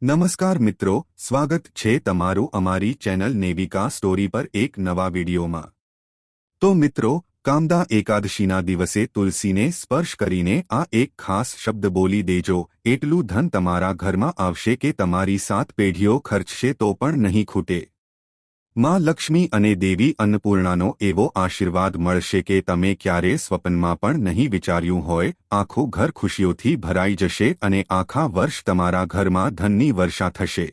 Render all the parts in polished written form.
નમસ્કાર મિત્રો, સ્વાગત છે તમારું અમારી ચેનલ નેવિકા સ્ટોરી પર એક નવા વિડીયોમાં। તો મિત્રો, કામદા એકાદશીના દિવસે તુલસીને સ્પર્શ કરીને આ એક ખાસ શબ્દ બોલી દેજો, એટલું ધન તમારા ઘરમાં આવશે કે તમારી 7 પેઢીઓ ખર્ચશે તો પણ નહીં ખૂટે। માં લક્ષ્મી અને દેવી અન્નપૂર્ણાનો એવો આશીર્વાદ મળશે કે તમે ક્યારે સ્વપ્નમાં પણ નહીં વિચાર્યું હોય। આખું ઘર ખુશીઓથી ભરાઈ જશે અને આખા વર્ષ તમારા ઘરમાં ધનની વર્ષા થશે।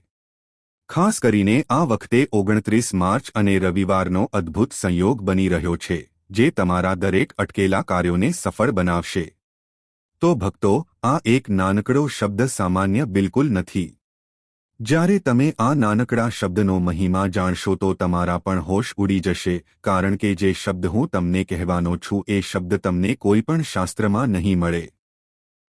ખાસ કરીને આ વખતે 29 માર્ચ અને રવિવારનો અદ્ભુત સંયોગ બની રહ્યો છે, જે તમારા દરેક અટકેલા કાર્યોને સફળ બનાવશે। તો ભક્તો, આ એક નાનકડો શબ્દ સામાન્ય બિલકુલ નથી। જ્યારે તમે આ નાનકડા શબ્દનો મહિમા જાણશો તો તમારા પણ હોશ ઉડી જશે, કારણ કે જે શબ્દ હું તમને કહેવાનો છું એ શબ્દ તમને કોઈ પણ શાસ્ત્રમાં નહીં મળે।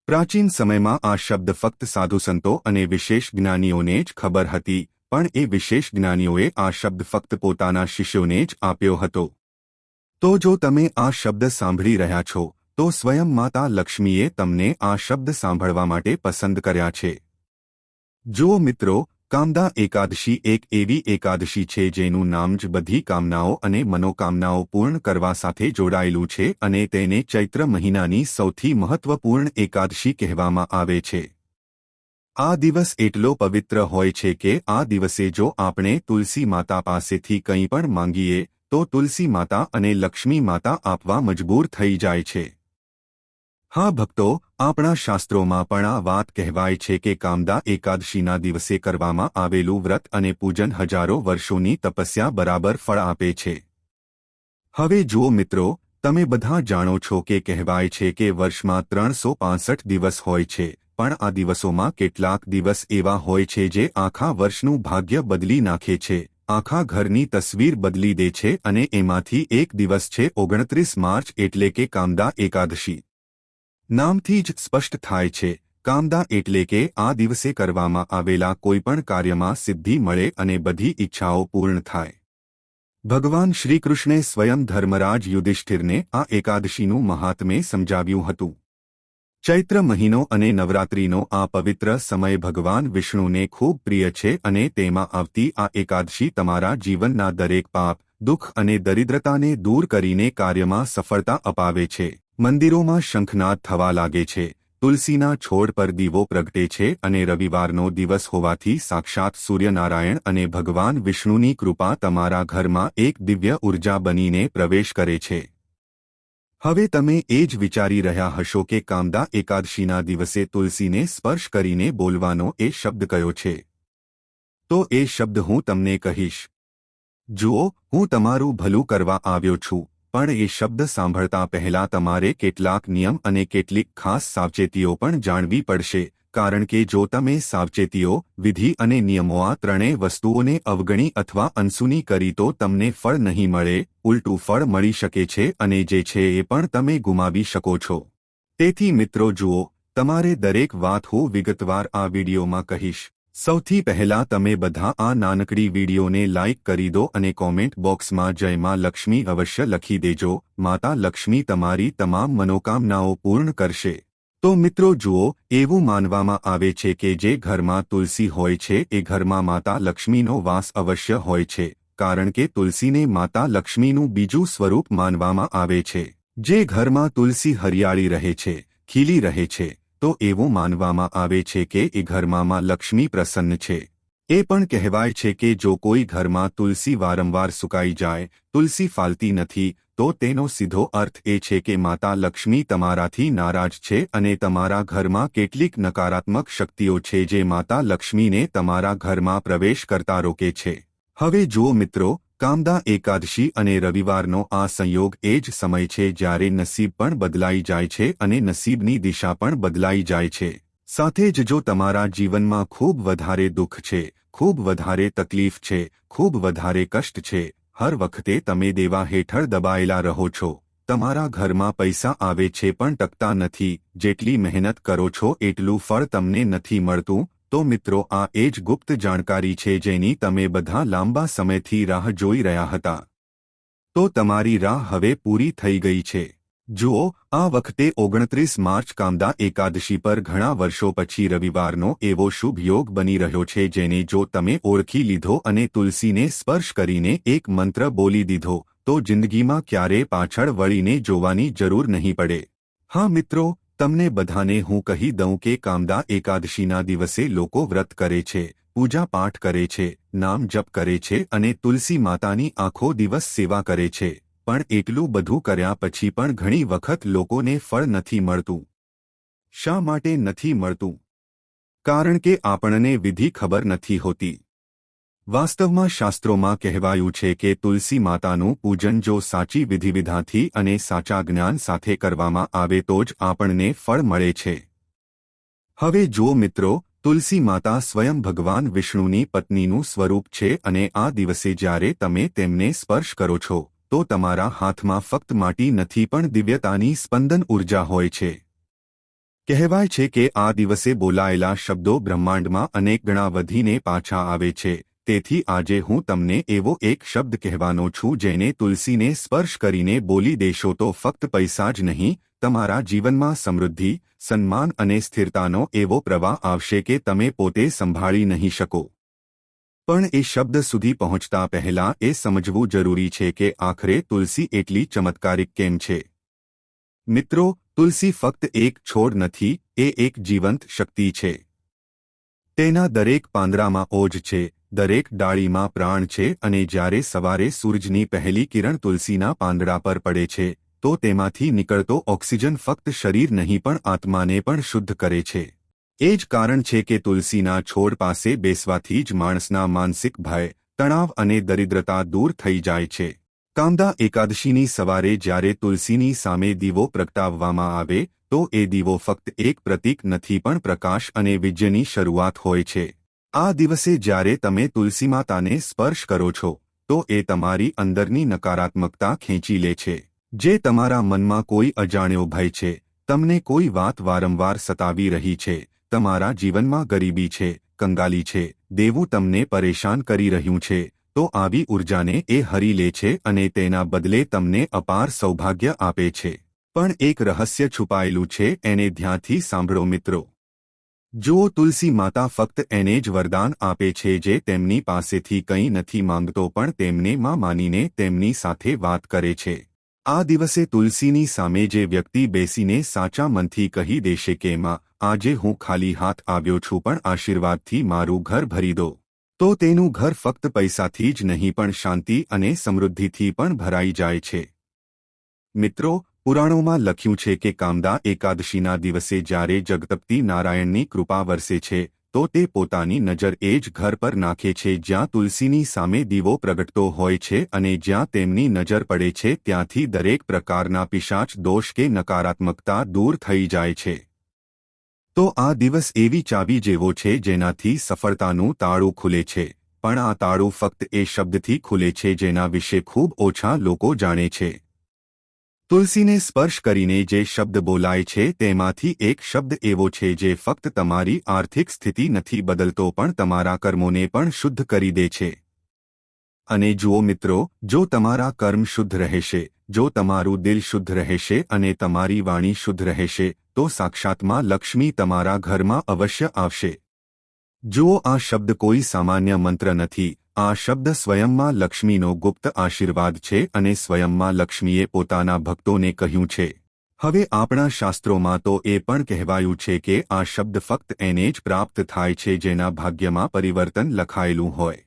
પ્રાચીન સમયમાં આ શબ્દ ફક્ત સાધુસંતો અને વિશેષ જ્ઞાનીઓને જ ખબર હતી, પણ એ વિશેષ જ્ઞાનીઓએ આ શબ્દ ફક્ત પોતાના શિષ્યોને જ આપ્યો હતો। તો જો તમે આ શબ્દ સાંભળી રહ્યા છો, તો સ્વયં માતા લક્ષ્મીએ તમને આ શબ્દ સાંભળવા માટે પસંદ કર્યા છે। જો મિત્રો, કામદા એકાદશી એક એવી એકાદશી છે જેનું નામ જ બધી કામનાઓ અને મનોકામનાઓ પૂર્ણ કરવા સાથે જોડાયેલું છે અને તેને ચૈત્ર મહિનાની સૌથી મહત્વપૂર્ણ એકાદશી કહેવામાં આવે છે। આ દિવસ એટલો પવિત્ર હોય છે કે આ દિવસે જો આપણે તુલસી માતા પાસેથી કંઈ પણ માંગીએ તો તુલસી માતા અને લક્ષ્મી માતા આપવા મજબૂર થઈ જાય છે। હા ભક્તો, આપણા શાસ્ત્રોમાં પણ આ વાત કહેવાય છે કે કામદા એકાદશીના દિવસે કરવામાં આવેલું વ્રત અને પૂજન હજારો વર્ષોની તપસ્યા બરાબર ફળ આપે છે। હવે જુઓ મિત્રો, તમે બધા જાણો છો કે કહેવાય છે કે વર્ષમાં 365 દિવસ હોય છે, પણ આ દિવસોમાં કેટલાક દિવસ એવા હોય છે જે આખા વર્ષનું ભાગ્ય બદલી નાખે છે, આખા ઘરની તસવીર બદલી દે છે અને એમાંથી એક દિવસ છે 29 માર્ચ એટલે કે કામદા એકાદશી। નામથી જ સ્પષ્ટ થાય છે, કામદા એટલે કે આ દિવસે કરવામાં આવેલા કોઈપણ કાર્યમાં સિદ્ધિ મળે અને બધી ઈચ્છાઓ પૂર્ણ થાય। ભગવાન શ્રીકૃષ્ણે સ્વયં ધર્મરાજ યુધિષ્ઠિરને આ એકાદશીનું મહાત્મ્ય સમજાવ્યું હતું। ચૈત્ર મહિનો અને નવરાત્રિનો આ પવિત્ર સમય ભગવાન વિષ્ણુને ખૂબ પ્રિય છે અને તેમાં આવતી આ એકાદશી તમારા જીવનના દરેક પાપ, દુઃખ અને દરિદ્રતાને દૂર કરીને કાર્યમાં સફળતા અપાવે છે। મંદિરોમાં શંખનાદ થવા લાગે છે, તુલસીના છોડ પર દીવો પ્રગટે છે અને રવિવારનો દિવસ હોવાથી સાક્ષાત સૂર્યનારાયણ અને ભગવાન વિષ્ણુની કૃપા તમારા ઘરમાં એક દિવ્ય ઉર્જા બનીને પ્રવેશ કરે છે। હવે તમે એ જ વિચારી રહ્યા હશો કે કામદા એકાદશીના દિવસે તુલસીને સ્પર્શ કરીને બોલવાનો એ શબ્દ કયો છે? તો એ શબ્દ હું તમને કહીશ। જુઓ, હું તમારું ભલું કરવા આવ્યો છું, પણ એ શબ્દ સાંભળતા પહેલા તમારે કેટલાક નિયમ અને કેટલીક ખાસ સાવચેતીઓ પણ જાણવી પડશે, કારણ કે જો તમે સાવચેતીઓ, વિધિ અને નિયમો આ ત્રણેય વસ્તુઓને અવગણી અથવા અનસુની કરી તો તમને ફળ નહીં મળે, ઉલટું ફળ મળી શકે છે અને જે છે એ પણ તમે ગુમાવી શકો છો। તેથી મિત્રો જુઓ, તમારે દરેક વાત હું વિગતવાર આ વિડીયોમાં કહીશ। સૌથી પહેલા તમે બધા આ નાનકડી વિડીયોને લાઇક કરી દો અને કોમેન્ટ બોક્સમાં જય માં લક્ષ્મી અવશ્ય લખી દેજો। માતા લક્ષ્મી તમારી તમામ મનોકામનાઓ પૂર્ણ કરશે। તો મિત્રો જુઓ, એવું માનવામાં આવે છે કે જે ઘરમાં તુલસી હોય છે એ ઘરમાં માતા લક્ષ્મીનો વાસ અવશ્ય હોય છે, કારણ કે તુલસીને માતા લક્ષ્મીનું બીજું સ્વરૂપ માનવામાં આવે છે। જે ઘરમાં તુલસી હરિયાળી રહે છે, ખીલી રહે છે, તો એવું માનવામાં આવે છે કે એ ઘરમાં માં લક્ષ્મી પ્રસન્ન છે। એ પણ કહેવાય છે કે જો કોઈ ઘરમાં તુલસી વારંવાર સુકાઈ જાય, તુલસી ફાલતી નથી, તો તેનો સીધો અર્થ એ છે કે માતા લક્ષ્મી તમારાથી નારાજ છે અને તમારા ઘરમાં કેટલીક નકારાત્મક શક્તિઓ છે જે માતા લક્ષ્મીને તમારા ઘરમાં પ્રવેશ કરતા રોકે છે। હવે જુઓ મિત્રો, કામદા એકાદશી અને રવિવારનો આ સંયોગ એ જ સમય છે જ્યારે નસીબ પણ બદલાઈ જાય છે અને નસીબની દિશા પણ બદલાઈ જાય છે। સાથે જ જો તમારા જીવનમાં ખૂબ વધારે દુઃખ છે, ખૂબ વધારે તકલીફ છે, ખૂબ વધારે કષ્ટ છે, હર વખતે તમે દેવા હેઠળ દબાયેલા રહો છો, તમારા ઘરમાં પૈસા આવે છે પણ ટકતા નથી, જેટલી મહેનત કરો છો એટલું ફળ તમને નથી મળતું, તો મિત્રો આ એ જ ગુપ્ત જાણકારી છે જેની તમે બધા લાંબા સમયથી રાહ જોઈ રહ્યા હતા। તો તમારી રાહ હવે પૂરી થઈ ગઈ છે। જુઓ, આ વખતે 29 માર્ચ કામદા એકાદશી પર ઘણા વર્ષો પછી રવિવારનો એવો શુભ યોગ બની રહ્યો છે જેને જો તમે ઓળખી લીધો અને તુલસીને સ્પર્શ કરીને એક મંત્ર બોલી દીધો તો જિંદગીમાં ક્યારેય પાછળ વળીને જોવાની જરૂર નહીં પડે। હા મિત્રો, તમને બધાને હું કહી દઉં કે કામદા એકાદશીના દિવસે લોકો વ્રત કરે છે, પૂજા પાઠ કરે છે, નામ જપ કરે છે અને તુલસી માતાની આખો દિવસ સેવા કરે છે, પણ એટલું બધું કર્યા પછી પણ ઘણી વખત લોકોને ફળ નથી મળતું। શા માટે નથી મળતું? કારણ કે આપણને વિધિ ખબર નથી હોતી। વાસ્તવમાં શાસ્ત્રોમાં કહેવાયું છે કે તુલસી માતાનું પૂજન જો સાચી વિધિવિધાનથી અને સાચા જ્ઞાન સાથે કરવામાં આવે તો જ આપણને ફળ મળે છે। હવે જુઓ મિત્રો, તુલસી માતા સ્વયં ભગવાન વિષ્ણુની પત્નીનું સ્વરૂપ છે અને આ દિવસે જ્યારે તમે તેમને સ્પર્શ કરો છો તો તમારા હાથમાં ફક્ત માટી નથી પણ દિવ્યતાની સ્પંદન ઊર્જા હોય છે। કહેવાય છે કે આ દિવસે બોલાયેલા શબ્દો બ્રહ્માંડમાં અનેક ગણા વધીને પાછા આવે છે। તેથી આજે હું તમને એવો એક શબ્દ કહેવાનો છું જેને તુલસીને સ્પર્શ કરીને બોલી દેશો તો ફક્ત પૈસા જ નહીં, તમારા જીવનમાં સમૃદ્ધિ, સન્માન અને સ્થિરતાનો એવો પ્રવાહ આવશે કે તમે પોતે સંભાળી નહીં શકો। પણ એ શબ્દ સુધી પહોંચતા પહેલા એ સમજવું જરૂરી છે કે આખરે તુલસી એટલી ચમત્કારિક કેમ છે। મિત્રો, તુલસી ફક્ત એક છોડ નથી, એ એક જીવંત શક્તિ છે। તેના દરેક પાંદડામાં ઓજ છે, દરેક ડાળીમાં પ્રાણ છે અને જ્યારે સવારે સૂરજની પહેલી કિરણ તુલસીના પાંદડા પર પડે છે તો તેમાંથી નીકળતો ઓક્સિજન ફક્ત શરીર નહીં પણ આત્માને પણ શુદ્ધ કરે છે। એ જ કારણ છે કે તુલસીના છોડ પાસે બેસવાથી જ માણસના માનસિક ભય, તણાવ અને દરિદ્રતા દૂર થઈ જાય છે। કામદા એકાદશીની સવારે જ્યારે તુલસીની સામે દીવો પ્રગટાવવામાં આવે તો એ દીવો ફક્ત એક પ્રતીક નથી પણ પ્રકાશ અને વિજયની શરૂઆત હોય છે। આ દિવસે જ્યારે તમે તુલસી માતાને સ્પર્શ કરો છો તો એ તમારી અંદરની નકારાત્મકતા ખેંચી લે છે। જે તમારા મનમાં કોઈ અજાણ્યો ભય છે, તમને કોઈ વાત વારંવાર સતાવી રહી છે, તમારા જીવનમાં ગરીબી છે, કંગાલી છે, દેવું તમને પરેશાન કરી રહ્યું છે, તો આવી ઊર્જાને એ હરી લે છે અને તેના બદલે તમને અપાર સૌભાગ્ય આપે છે। પણ એક રહસ્ય છુપાયેલું છે, એને ધ્યાનથી સાંભળો મિત્રો। જુઓ, તુલસી માતા ફક્ત એને જ વરદાન આપે છે જે તેમની પાસેથી કંઈ નથી માંગતો પણ તેમને માં માનીને તેમની સાથે વાત કરે છે। આ દિવસે તુલસીની સામે જે વ્યક્તિ બેસીને સાચા મનથી કહી દેશે કે માં, આજે હું ખાલી હાથ આવ્યો છું પણ આશીર્વાદથી મારું ઘર ભરી દો, તો તેનું ઘર ફક્ત પૈસાથી જ નહીં પણ શાંતિ અને સમૃદ્ધિથી પણ ભરાઈ જાય છે। મિત્રો, પુરાણોમાં લખ્યું છે કે કામદા એકાદશીના દિવસે જ્યારે જગતપતિ નારાયણની કૃપા વરસે છે તો તે પોતાની નજર એ જ ઘર પર નાખે છે જ્યાં તુલસીની સામે દીવો પ્રગટતો હોય છે અને જ્યાં તેમની નજર પડે છે ત્યાંથી દરેક પ્રકારના પિશાચ દોષ કે નકારાત્મકતા દૂર થઈ જાય છે। તો આ દિવસ એવી ચાવી જેવો છે જેનાથી સફળતાનું તાળું ખુલે છે, પણ આ તાળું ફક્ત એ શબ્દથી ખુલે છે જેના વિશે ખૂબ ઓછા લોકો જાણે છે। તુલસીને સ્પર્શ કરીને જે શબ્દ બોલાય છે તેમાંથી એક શબ્દ એવો છે જે ફક્ત તમારી આર્થિક સ્થિતિ નથી બદલતો પણ તમારા કર્મોને પણ શુદ્ધ કરી દે છે। અને જુઓ મિત્રો, જો તમારા કર્મ શુદ્ધ રહેશે, જો તમારું દિલ શુદ્ધ રહેશે અને તમારી વાણી શુદ્ધ રહેશે તો સાક્ષાતમાં લક્ષ્મી તમારા ઘરમાં અવશ્ય આવશે। જુઓ, આ શબ્દ કોઈ સામાન્ય મંત્ર નથી, આ શબ્દ સ્વયંમાં લક્ષ્મીનો ગુપ્ત આશીર્વાદ છે અને સ્વયંમાં લક્ષ્મીએ પોતાના ભક્તોને કહ્યું છે। હવે આપણા શાસ્ત્રોમાં તો એ પણ કહેવાયું છે કે આ શબ્દ ફક્ત એને જ પ્રાપ્ત થાય છે જેના ભાગ્યમાં પરિવર્તન લખાયેલું હોય।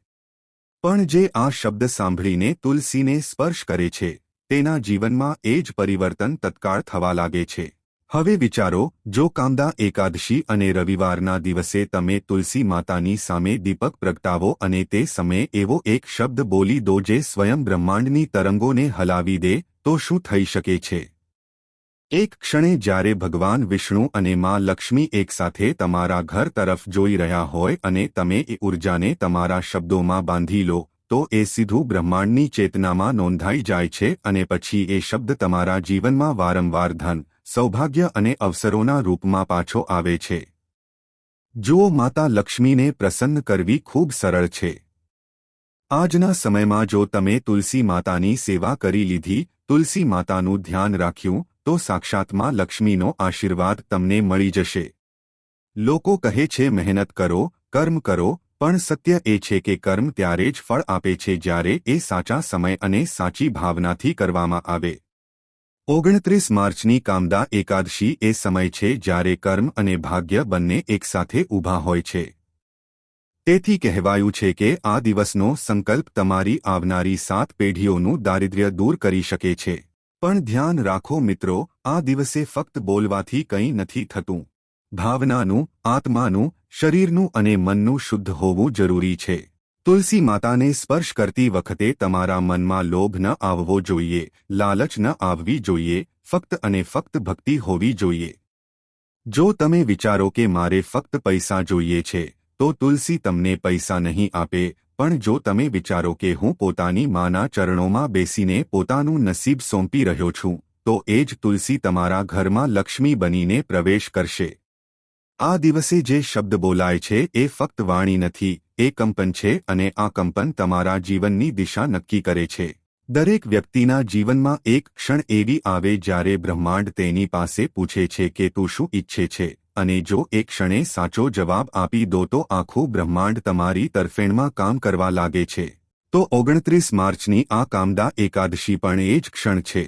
પણ જે આ શબ્દ સાંભળીને તુલસીને સ્પર્શ કરે છે તેના જીવનમાં એ જ પરિવર્તન તત્કાળ થવા લાગે છે। હવે વિચારો, જો કામદા એકાદશી અને રવિવારના દિવસે તમે તુલસી માતાની સામે દીપક પ્રગટાવો અને તે સમયે એવો એક શબ્દ બોલી દો જે સ્વયં બ્રહ્માંડની તરંગોને હલાવી દે તો શું થઈ શકે છે? એક ક્ષણે જ્યારે ભગવાન વિષ્ણુ અને માં લક્ષ્મી એકસાથે તમારા ઘર તરફ જોઈ રહ્યા હોય અને તમે એ ઊર્જાને તમારા શબ્દોમાં બાંધી લો તો એ સીધું બ્રહ્માંડની ચેતનામાં નોંધાઈ જાય છે અને પછી એ શબ્દ તમારા જીવનમાં વારંવાર ધન, સૌભાગ્ય અને અવસરોના રૂપમાં પાછો આવે છે। જુઓ, માતા લક્ષ્મીને પ્રસન્ન કરવી ખૂબ સરળ છે। આજના સમયમાં જો તમે તુલસી માતાની સેવા કરી લીધી, તુલસી માતાનું ધ્યાન રાખ્યું, તો સાક્ષાતમાં લક્ષ્મીનો આશીર્વાદ તમને મળી જશે. લોકો કહે છે મહેનત કરો, કર્મ કરો, પણ સત્ય એ છે કે કર્મ ત્યારે જ ફળ આપે છે જ્યારે એ સાચા સમય અને સાચી ભાવનાથી કરવામાં આવે. 29 માર્ચની કામદા એકાદશી એ સમય છે જ્યારે કર્મ અને ભાગ્ય બંને એકસાથે ઊભા હોય છે. તેથી કહેવાયું છે કે આ દિવસનો સંકલ્પ તમારી આવનારી 7 પેઢીઓનું દારિદ્ર્ય દૂર કરી શકે છે. પણ ધ્યાન રાખો મિત્રો, આ દિવસે ફક્ત બોલવાથી કંઈ નથી થતું. ભાવનાનું, આત્માનું, શરીરનું અને મનનું શુદ્ધ હોવું જરૂરી છે. તુલસી માતાને સ્પર્શ કરતી વખતે તમારા મનમાં લોભ ન આવવો જોઈએ, લાલચ ન આવવી જોઈએ, ફક્ત અને ફક્ત ભક્તિ હોવી જોઈએ. જો તમે વિચારો કે મારે ફક્ત પૈસા જોઈએ છે, તો તુલસી તમને પૈસા નહીં આપે, પણ જો તમે વિચારો કે હું પોતાની માના ચરણોમાં બેસીને પોતાનું નસીબ સોંપી રહ્યો છું, તો એ જ તુલસી તમારા ઘરમાં લક્ષ્મી બનીને પ્રવેશ કરશે. આ દિવસે જે શબ્દ બોલાય છે એ ફક્ત વાણી નથી, એ કંપન છે અને આ કંપન તમારા જીવનની દિશા નક્કી કરે છે. દરેક વ્યક્તિના જીવનમાં એક ક્ષણ એવી આવે જ્યારે બ્રહ્માંડ તેની પાસે પૂછે છે કે તું શું ઈચ્છે છે, અને જો એક ક્ષણે સાચો જવાબ આપી દો તો આખું બ્રહ્માંડ તમારી તરફેણમાં કામ કરવા લાગે છે. તો 29 માર્ચની આ કામદા એકાદશી પણ એ જ ક્ષણ છે.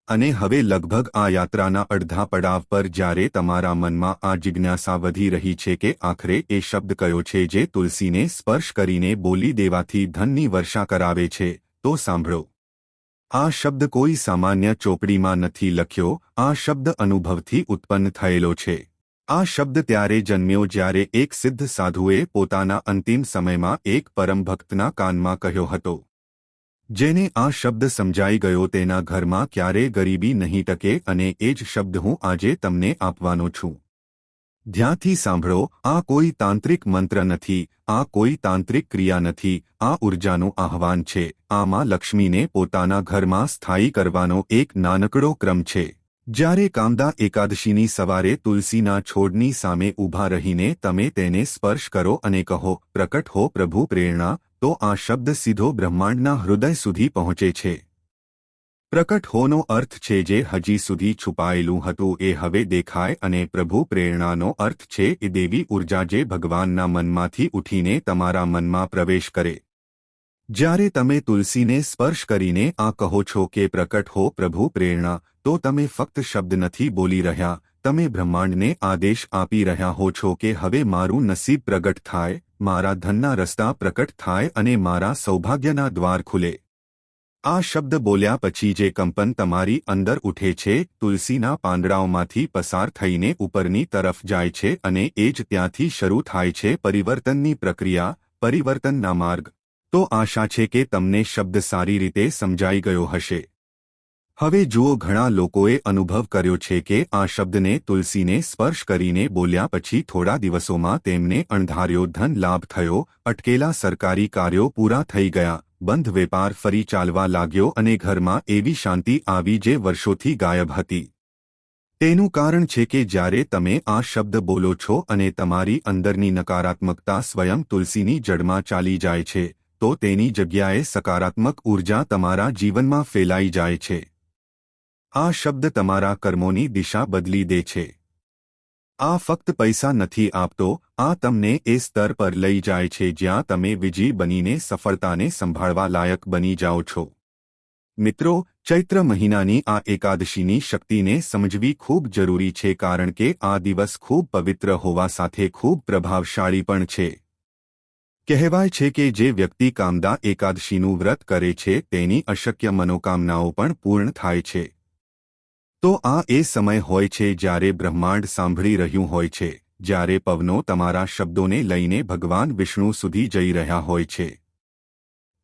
અને હવે લગભગ આ યાત્રાના અડધા પડાવ પર જ્યારે તમારા મનમાં આ જિજ્ઞાસા વધી રહી છે કે આખરે એ શબ્દ કયો છે જે તુલસીને સ્પર્શ કરીને બોલી દેવાથી ધનની વર્ષા કરાવે છે, તો સાંભળો. આ શબ્દ કોઈ સામાન્ય ચોપડીમાં નથી લખ્યો, આ શબ્દ અનુભવથી ઉત્પન્ન થયેલો છે. આ શબ્દ ત્યારે જન્મ્યો જ્યારે એક સિદ્ધ સાધુએ પોતાના અંતિમ સમયમાં એક પરમ ભક્તના કાનમાં કહ્યો હતો. જેને આ શબ્દ સમજાઈ ગયો તેના ઘરમાં ક્યારેય ગરીબી નહીં ટકે અને એ જ શબ્દ હું આજે તમને આપવાનો છું. ધ્યાનથી સાંભળો, આ કોઈ તાંત્રિક મંત્ર નથી, આ કોઈ તાંત્રિક ક્રિયા નથી, આ ઊર્જાનું આહ્વાન છે. આમાં લક્ષ્મીને પોતાના ઘરમાં સ્થાયી કરવાનો એક નાનકડો ક્રમ છે. જ્યારે કામદા એકાદશીની સવારે તુલસીના છોડની સામે ઊભા રહીને તમે તેને સ્પર્શ કરો અને કહો, પ્રકટ હો પ્રભુ પ્રેરણા, તો આ શબ્દ સીધો બ્રહ્માંડના હૃદય સુધી પહોંચે છે. પ્રકટ હોનો અર્થ છે જે હજી સુધી છુપાયેલું હતું એ હવે દેખાય અને પ્રભુ પ્રેરણાનો અર્થ છે એ દેવી ઊર્જા જે ભગવાનના મનમાંથી ઉઠીને તમારા મનમાં પ્રવેશ કરે. જ્યારે તમે તુલસીને સ્પર્શ કરીને આ કહો છો કે પ્રકટ હો પ્રભુ પ્રેરણા, તો તમે ફક્ત શબ્દ નથી બોલી રહ્યા, તમે બ્રહ્માંડને આદેશ આપી રહ્યા હો છો કે હવે મારું નસીબ પ્રગટ થાય, મારા ધનના રસ્તા પ્રકટ થાય અને મારા સૌભાગ્યના દ્વાર ખુલે. આ શબ્દ બોલ્યા પછી જે કંપન તમારી અંદર ઉઠે છે, તુલસીના પાંદડાઓમાંથી પસાર થઈને ઉપરની તરફ જાય છે અને એ જ ત્યાંથી શરૂ થાય છે પરિવર્તનની પ્રક્રિયા, પરિવર્તનના માર્ગ. તો આશા છે કે તમને શબ્દ સારી રીતે સમજાઈ ગયો હશે. હવે જુઓ, ઘણા લોકોએ અનુભવ કર્યો છે કે આ શબ્દને તુલસીને સ્પર્શ કરીને બોલ્યા પછી થોડા દિવસોમાં તેમને અણધાર્યો ધન લાભ થયો, અટકેલા સરકારી કાર્યો પૂરા થઈ ગયા, બંધ વેપાર ફરી ચાલવા લાગ્યો અને ઘરમાં એવી શાંતિ આવી જે વર્ષોથી ગાયબ હતી. તેનું કારણ છે કે જ્યારે તમે આ શબ્દ બોલો છો અને તમારી અંદરની નકારાત્મકતા સ્વયં તુલસીની જડમાં ચાલી જાય છે, તો તેની જગ્યાએ સકારાત્મક ઊર્જા તમારા જીવનમાં ફેલાઈ જાય છે. આ શબ્દ તમારા કર્મોની દિશા બદલી દે છે. આ ફક્ત પૈસા નથી આપતો, આ તમને એ સ્તર પર લઈ જાય છે જ્યાં તમે વિજયી બનીને સફળતાને સંભાળવા લાયક બની જાઓ છો. મિત્રો, ચૈત્ર મહિનાની આ એકાદશીની શક્તિને સમજવી ખૂબ જરૂરી છે કારણ કે આ દિવસ ખૂબ પવિત્ર હોવા સાથે ખૂબ પ્રભાવશાળી પણ છે. કહેવાય છે કે જે વ્યક્તિ કામદા એકાદશીનું વ્રત કરે છે તેની અશક્ય મનોકામનાઓ પણ પૂર્ણ થાય છે. તો આ એ સમય હોય છે જ્યારે બ્રહ્માંડ સાંભળી રહ્યું હોય છે, જ્યારે પવનો તમારા શબ્દોને લઈને ભગવાન વિષ્ણુ સુધી જઈ રહ્યા હોય છે.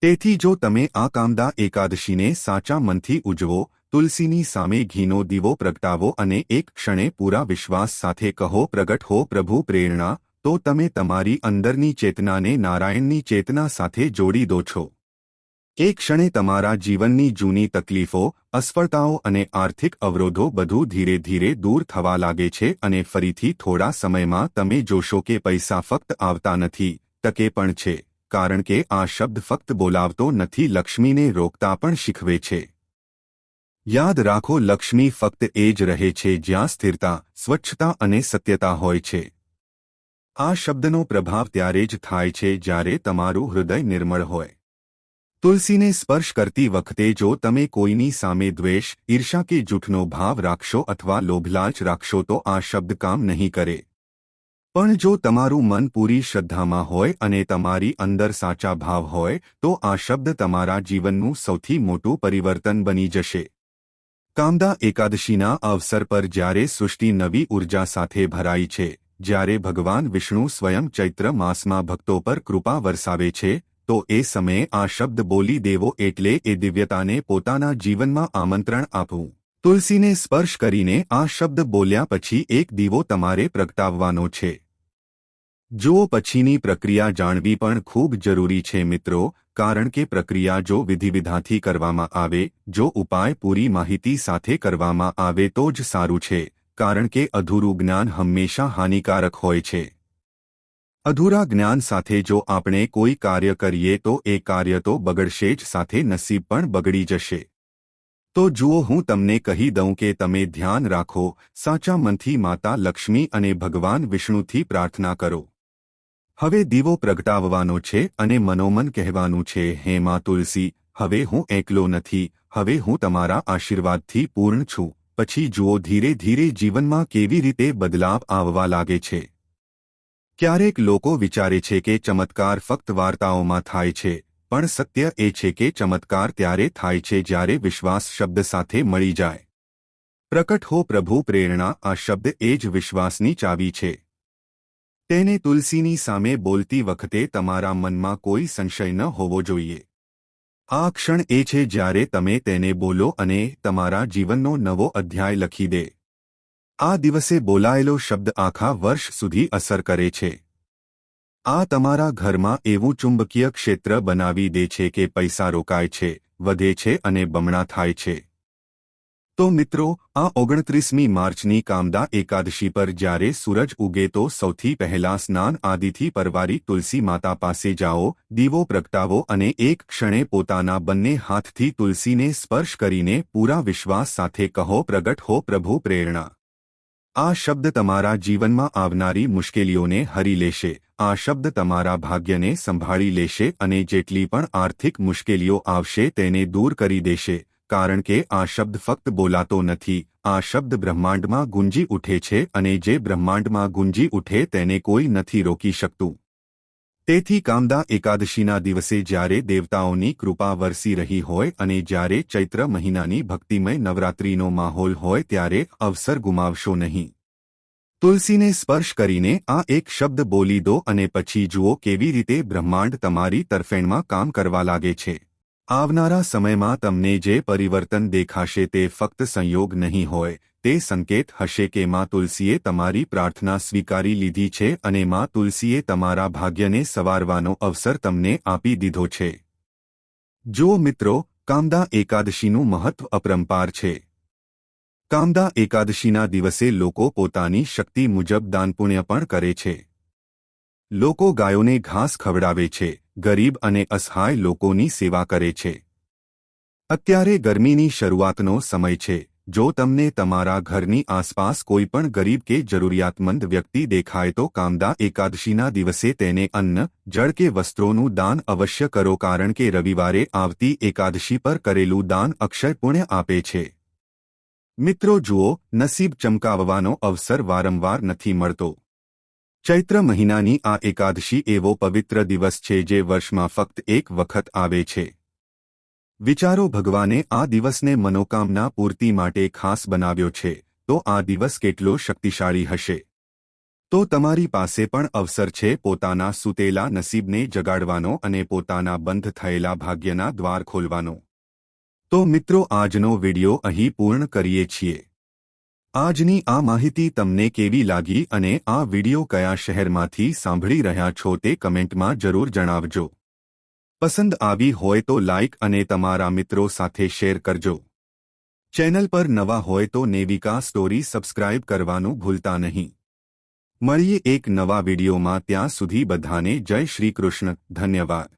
તેથી જો તમે આ કામદા એકાદશીને સાચા મનથી ઉજવો, તુલસીની સામે ઘીનો દીવો પ્રગટાવો અને એક ક્ષણે પૂરા વિશ્વાસ સાથે કહો પ્રગટ હો પ્રભુ પ્રેરણા, તો તમે તમારી અંદરની ચેતનાને નારાયણની ચેતના સાથે જોડી દો છો. એક ક્ષણે તમારા જીવનની જૂની તકલીફો, અસફળતાઓ અને આર્થિક અવરોધો બધું ધીરે ધીરે દૂર થવા લાગે છે અને ફરીથી થોડા સમયમાં તમે જોશો કે પૈસા ફક્ત આવતા નથી, ટકે પણ છે, કારણ કે આ શબ્દ ફક્ત બોલાવતો નથી, લક્ષ્મીને રોકતા પણ શીખવે છે. યાદ રાખો, લક્ષ્મી ફક્ત એ જ રહે છે જ્યાં સ્થિરતા, સ્વચ્છતા અને સત્યતા હોય છે. આ શબ્દનો પ્રભાવ ત્યારે જ થાય છે જ્યારે તમારું હૃદય નિર્મળ હોય. તુલસીને સ્પર્શ કરતી વખતે જો તમે કોઈની સામે દ્વેષ, ઈર્ષા કે જૂઠનો ભાવ રાખશો અથવા લોભલાલચ રાખશો તો આ શબ્દ કામ નહીં કરે. પણ જો તમારું મન પૂરી શ્રદ્ધામાં હોય અને તમારી અંદર સાચા ભાવ હોય તો આ શબ્દ તમારા જીવનનું સૌથી મોટું પરિવર્તન બની જશે. કામદા એકાદશીના અવસર પર જ્યારે સૃષ્ટિ નવી ઉર્જા સાથે ભરાઈ છે, જ્યારે ભગવાન વિષ્ણુ સ્વયં ચૈત્ર માસમાં ભક્તો પર કૃપા વરસાવે છે, તો એ સમયે આ શબ્દ બોલી દેવો એટલે એ દિવ્યતાને પોતાના જીવનમાં આમંત્રણ આપવું. તુલસીને સ્પર્શ કરીને આ શબ્દ બોલ્યા પછી એક દીવો તમારે પ્રગટાવવાનો છે. જુઓ, પછીની પ્રક્રિયા જાણવી પણ ખૂબ જરૂરી છે મિત્રો, કારણ કે પ્રક્રિયા જો વિધિવિધાનથી કરવામાં આવે, જો ઉપાય પૂરી માહિતી સાથે કરવામાં આવે તો જ સારું છે, કારણ કે અધૂરું જ્ઞાન હંમેશા હાનિકારક હોય છે. અધૂરા જ્ઞાન સાથે જો આપણે કોઈ કાર્ય કરીએ તો એ કાર્ય તો બગડશે જ, સાથે નસીબ પણ બગડી જશે. તો જુઓ, હું તમને કહી દઉં કે તમે ધ્યાન રાખો, સાચા મનથી માતા લક્ષ્મી અને ભગવાન વિષ્ણુથી પ્રાર્થના કરો. હવે દીવો પ્રગટાવવાનો છે અને મનોમન કહેવાનું છે, હે માં તુલસી, હવે હું એકલો નથી, હવે હું તમારા આશીર્વાદથી પૂર્ણ છું. પછી જુઓ ધીરે ધીરે જીવનમાં કેવી રીતે બદલાવ આવવા લાગે છે. ક્યારેક લોકો વિચારે છે કે ચમત્કાર ફક્ત વાર્તાઓમાં થાય છે, પણ સત્ય એ છે કે ચમત્કાર ત્યારે થાય છે જ્યારે વિશ્વાસ શબ્દ સાથે મળી જાય. પ્રકટ હો પ્રભુ પ્રેરણા, આ શબ્દ એ જ વિશ્વાસની ચાવી છે. તેને તુલસીની સામે બોલતી વખતે તમારા મનમાં કોઈ સંશય ન હોવો જોઈએ. આ ક્ષણ એ છે જ્યારે તમે તેને બોલો અને તમારા જીવનનો નવો અધ્યાય લખી દે. આ દિવસે બોલાયેલો શબ્દ આખા વર્ષ સુધી અસર કરે છે. આ તમારા ઘરમાં એવું ચુંબકીય ક્ષેત્ર બનાવી દે છે કે પૈસા રોકાય છે, વધે છે અને બમણા થાય છે. તો મિત્રો, આ 29મી માર્ચની કામદા એકાદશી પર જ્યારે સૂરજ ઉગે તો સૌથી પહેલા સ્નાન આદિથી પરવારી તુલસી માતા પાસે જાઓ, દીવો પ્રગટાવો અને એક ક્ષણે પોતાના બંને હાથથી તુલસીને સ્પર્શ કરીને પૂરા વિશ્વાસ સાથે કહો, પ્રગટ હો પ્રભુ પ્રેરણા. આ શબ્દ તમારા જીવનમાં આવનારી મુશ્કેલીઓને હરી લેશે. આ શબ્દ તમારા ભાગ્યને સંભાળી લેશે અને જેટલી પણ આર્થિક મુશ્કેલીઓ આવશે તેને દૂર કરી દેશે. કારણ કે આ શબ્દ ફક્ત બોલાતો નથી, આ શબ્દ બ્રહ્માંડમાં ગુંજી ઉઠે છે અને જે બ્રહ્માંડમાં ગુંજી ઉઠે તેને કોઈ નથી રોકી શકતું. તેથી કામદા એકાદશીના દિવસે જ્યારે દેવતાઓની કૃપા વરસી રહી હોય અને જ્યારે ચૈત્ર મહિનાની ભક્તિમય નવરાત્રિનો માહોલ હોય ત્યારે અવસર ગુમાવશો નહીં. તુલસીને સ્પર્શ કરીને આ એક શબ્દ બોલી દો અને પછી જુઓ કેવી રીતે બ્રહ્માંડ તમારી તરફેણમાં કામ કરવા લાગે છે. આવનારા સમયમાં તમને જે પરિવર્તન દેખાશે તે ફક્ત સંયોગ નહીં હોય, તે સંકેત હશે કે માં તુલસીએ તમારી પ્રાર્થના સ્વીકારી લીધી છે અને માં તુલસીએ તમારા ભાગ્યને સવારવાનો અવસર તમને આપી દીધો છે. જુઓ મિત્રો, કામદા એકાદશીનું મહત્વ અપરંપાર છે. કામદા એકાદશીના દિવસે લોકો પોતાની શક્તિ મુજબ દાનપુણ્ય પણ કરે છે. લોકો ગાયોને ઘાસ ખવડાવે છે, ગરીબ અને અસહાય લોકોની સેવા કરે છે. અત્યારે ગરમીની શરૂઆતનો સમય છે. જો તમને તમારા ઘરની આસપાસ કોઈ પણ ગરીબ કે જરૂરિયાતમંદ વ્યક્તિ દેખાય તો કામદા એકાદશીના દિવસે તેને અન્ન, જળ કે વસ્ત્રોનું દાન અવશ્ય કરો, કારણ કે રવિવારે આવતી એકાદશી પર કરેલું દાન અક્ષય પુણ્ય આપે છે. મિત્રો જુઓ, નસીબ ચમકાવવાનો અવસર વારંવાર નથી મળતો. ચૈત્ર મહિનાની આ એકાદશી એવો પવિત્ર દિવસ છે જે વર્ષમાં ફક્ત એક વખત આવે છે. વિચારો, ભગવાને આ દિવસને મનોકામના પૂર્તિ માટે ખાસ બનાવ્યો છે, તો આ દિવસ કેટલો શક્તિશાળી હશે. તો તમારી પાસે પણ અવસર છે પોતાના સૂતેલા નસીબને જગાડવાનો અને પોતાના બંધ થયેલા ભાગ્યના દ્વાર ખોલવાનો. તો મિત્રો, આજનો વિડિયો અહીં પૂર્ણ કરીએ છીએ. આજની આ માહિતી તમને કેવી લાગી અને આ વિડિયો કયા શહેરમાંથી સાંભળી રહ્યા છો તે કમેન્ટમાં જરૂર જણાવજો. પસંદ આવી હોય તો લાઇક અને તમારા મિત્રો સાથે શેર કરજો. ચેનલ પર નવા હોય તો નેવિકા સ્ટોરી સબસ્ક્રાઇબ કરવાનું ભૂલતા નહીં. મળીએ એક નવા વિડિયોમાં, ત્યાં સુધી બધાને જય શ્રી કૃષ્ણ. ધન્યવાદ.